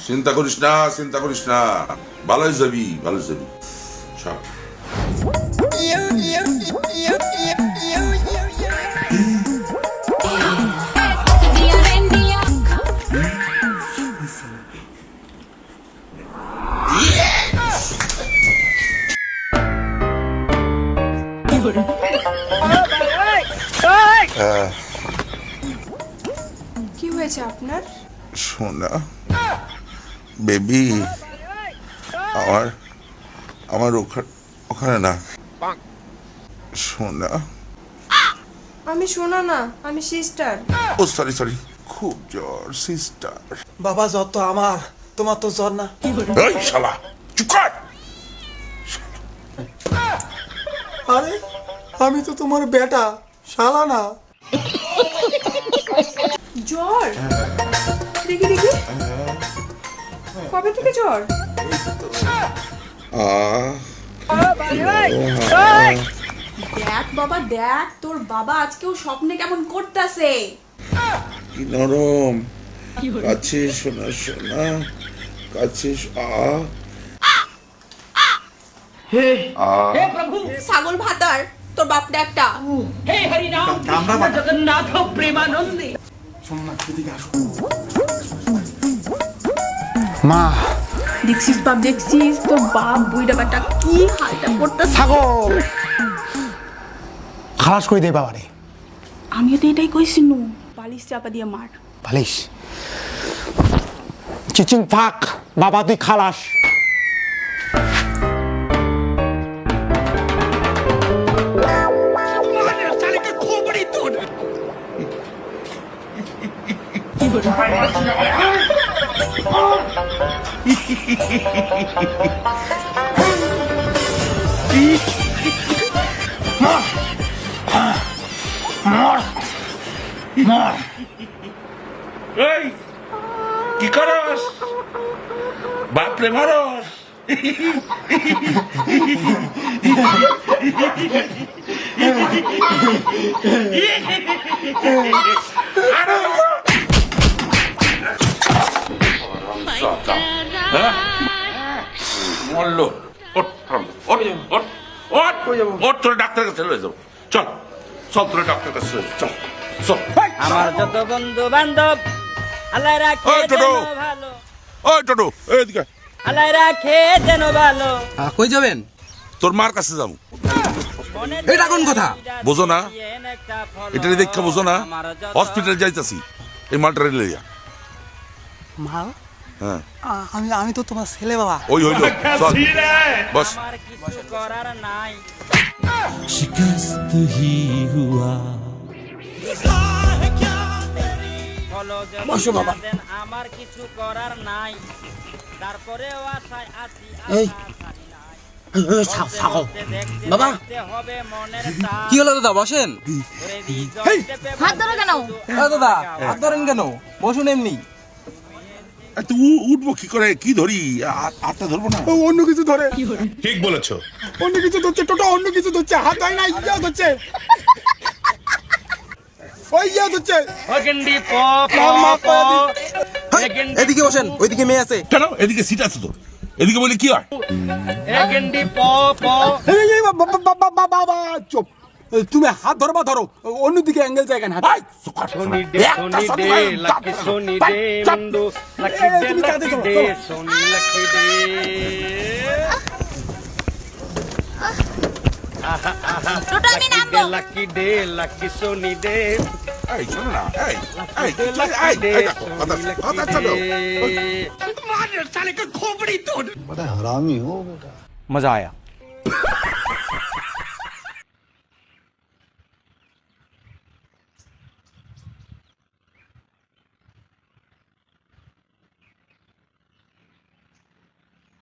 চিন্তা করিস না, চিন্তা করিস না, ভালোই যাবি, ভালো যাবি সব। কি হয়েছে আপনার? সোনা বেবি, আমার আমার ওখানে না সোনা। আমি শোনা না, আমি সিস্টার। ও সরি সরি, খুব জ্বর সিস্টার। বাবা জ্বর তো আমার, তোমার তো জ্বর না। এই শালা চুপ কর। আরে আমি তো তোমার বেটা, শালা না। জ্বর? দেখি দেখি, কবে থেকে জ্বর? দেখ বাবা দেখ, তোর বাবা আজকেও স্বপ্নে কেমন করতেছে। কি নরম কাছে সোনা, সোনা কাছে ছাগল ভাতার তোর বাপটা একটা। हे हरि राम कृष्ण जगन्नाथ प्रेमानंदे। মা দেখছিস বাপ, দেখছিস তোর বাপ বুইটা বেটা কি হালটা করতেছে। ছাগল খালাস করে দে বাবারে। আমিও তো এটাই কইছি নু, বালিশ চাপা দিয়ে মার। বালিশ চিচিং ফাক, বাবা তুই খালাস। এই কি করস বাপরে মারস? মরলো। তোরা ডাক্তারের কাছে লয়ে যাবো, চল চল, তোরা ডাক্তারের কাছে লয়ে যাবো, চল চল। আমার যত বন্ধু বান্ধব আল্লাহ রাখে যেন ভালো, ওই টোটো এদিকে, আল্লাহ রাখে যেন ভালো। কই যাবেন? তোর মার কাছে যাবো। এটা কোন কথা? বোঝো না? এটা দেখে বোঝো না? হসপিটালে যাইতাছি এই মালটারে লইয়া। মা হ্যাঁ আমি তো তোমার ছেলে বাবা। ওই হইল, চল বস। আমার কিছু করার নাই। शिकस्त ही हुआ। ফলো যদি না দেন আমার কিছু করার নাই, তারপরেও আশায় আছি, আশা ছাড়ি নাই। বাবা দেখতে হবে মনের তার। কি হলো দাদা, বসেন। করে দিই জলতে পেপার হাত ধরো কেন? দাদা হাত ধরেন কেন? বসুন এমনি। তুই উঠবো কি করে? কি ধরি? হাতটা ধরবো না? অন্য কিছু ধরে, ঠিক বলেছো। অন্য কিছু ধরছে, টোটা অন্য কিছু ধরছে, হাত হয় না, ইয়া ধরছে, ওই ইয়া ধরছে। অগন্ডি প প প এদিকে বসেন, ওইদিকে মেয়ে আছে। কেন? এদিকে সিট আছে তো, এদিকে বলে কি হয়? অগন্ডি প প। এই বাবা চুপ, তুমি হাত ধরবা ধরো, অন্যদিকে অ্যাঙ্গেল যায় কেন? হাত আই, সুকার, সোনি দে একটা সোনি সাথে দে গায়ে লাকি চাপ, সোনি চাপ, দে চাপ। মুন্ডু লাকি দে তুমি কাঁদে লাকি চলো, দে চলো। সোনি লাকি দে। লাকি দে লাকি সোনি দে। এই শোনো না, এই এই দে এই, লাকি এই, দে এই দেখো, সোনি কথা লাকি কথা চলো। দে। मजा आया।